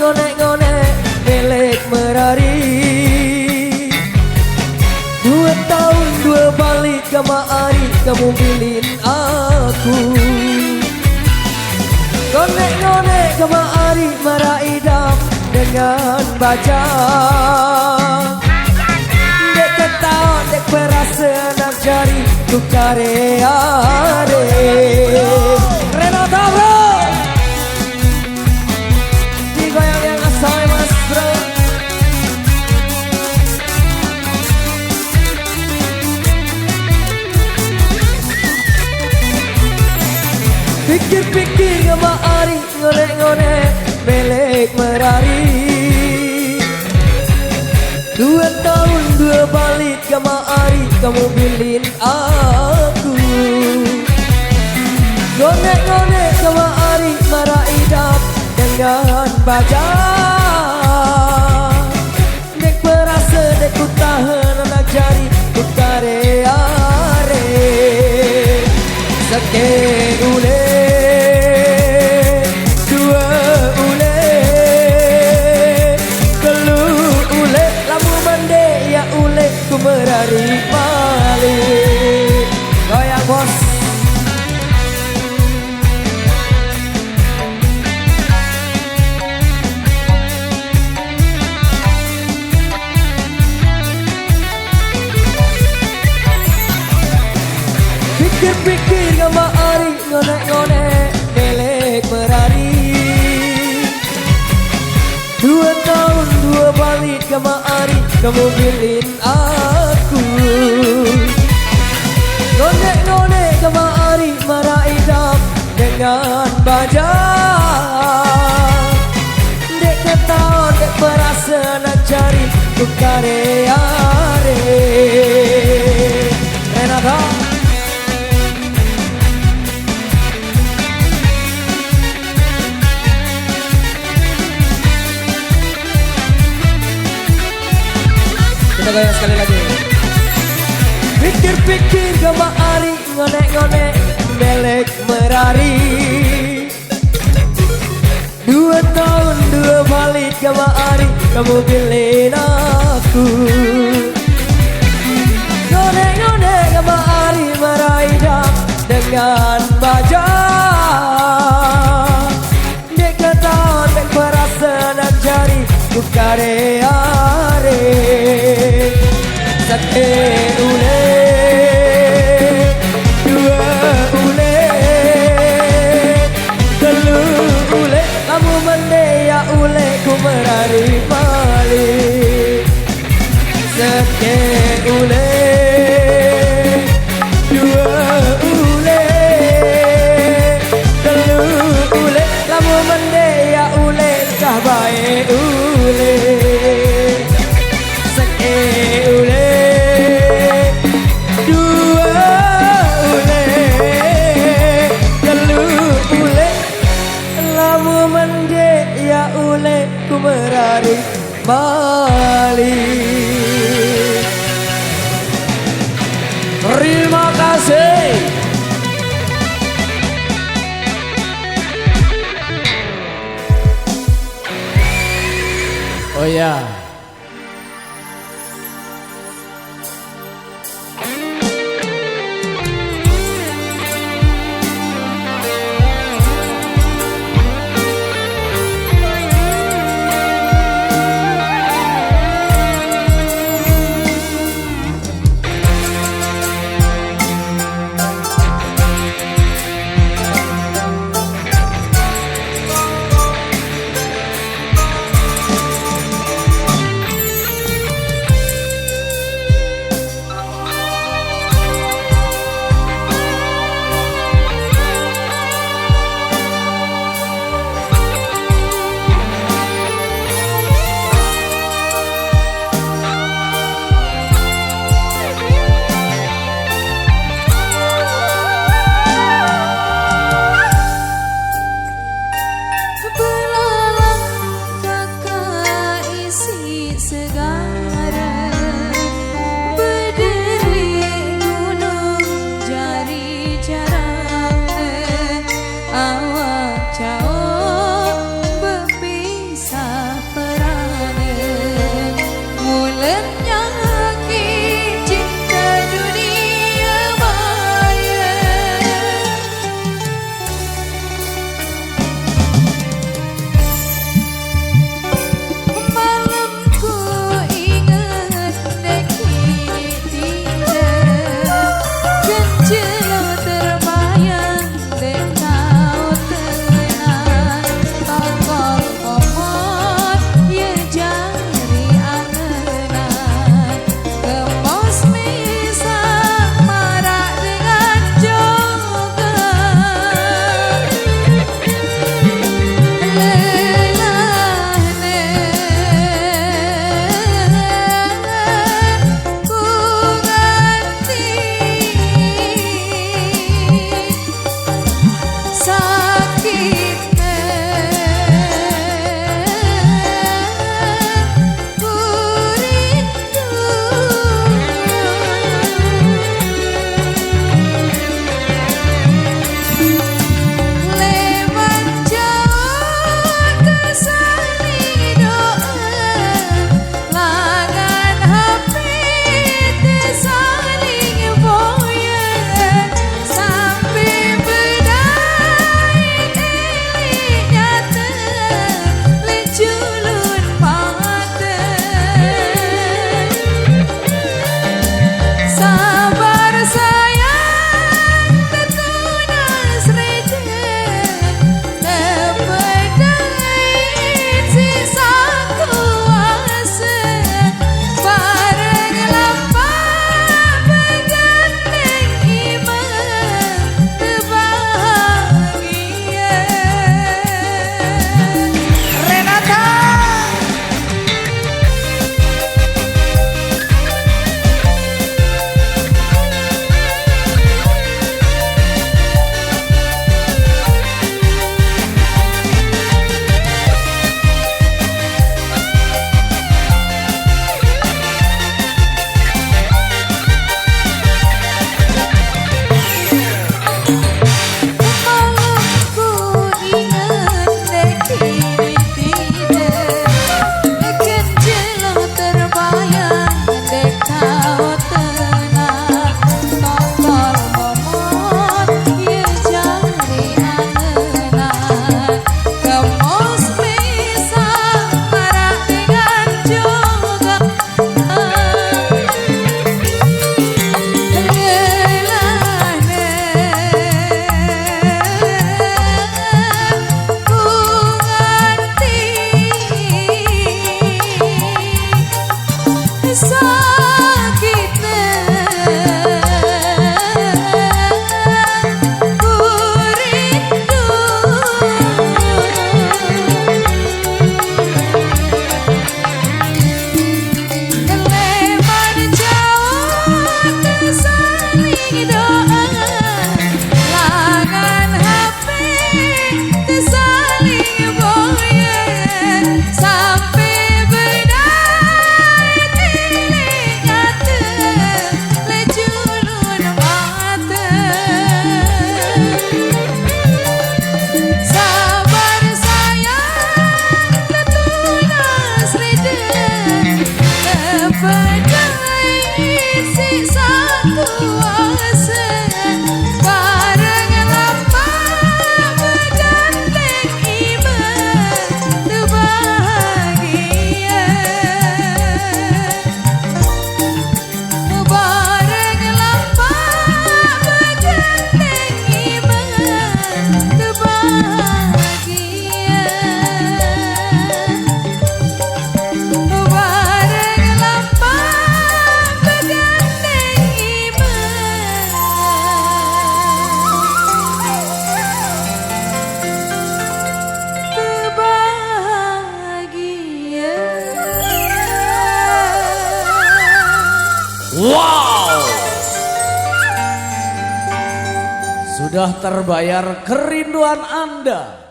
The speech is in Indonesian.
ngonek-ngonek milik Merari. 2 tahun 2 balik kemari kamu pilih aku. Ngonek-ngonek kemari meraih dam dengan baja. Dek ketawa dek perasa nak jari ku kare-are. Renata bro, digoyang yang asal mas bro. Pikir-pikir kemari ngonek-ngonek milik Merari. 2 tahun 2 balik kemari kamu pilih aku. Ngonek-ngonek kemari meraih dap dengan baja. Dek perasa dek ku tahan anak jari ku kare-are. Sakit ule Merari balik. Goyang bos. Pikir-pikir kemari ngonek-ngonek milik Merari. 2 tahun 2 balik kemari kamu pilih aku. Ngonek-ngonek kemari meraih dam dengan baja. Dek ketawa dek perasa nak cari ku kare-are. Renata kita goyang sekali lagi. Pikir-pikir kemari ngonek-ngonek milik Merari. 2 tahun 2 balik kemari kamu pilih aku. Ngonek-ngonek kemari meraih dam dengan baja. Dek ketawa dek perasa nak jari ku kare-are. Sakit ule 2 ule 3 ule kamu mendeya ule ku merari balik. Sakit ule 2 ule 3 ule kamu mendeya ule kah baik ule. Sakit ule ku merari balik. Terima kasih. Oh ya. Sudah terbayar kerinduan Anda.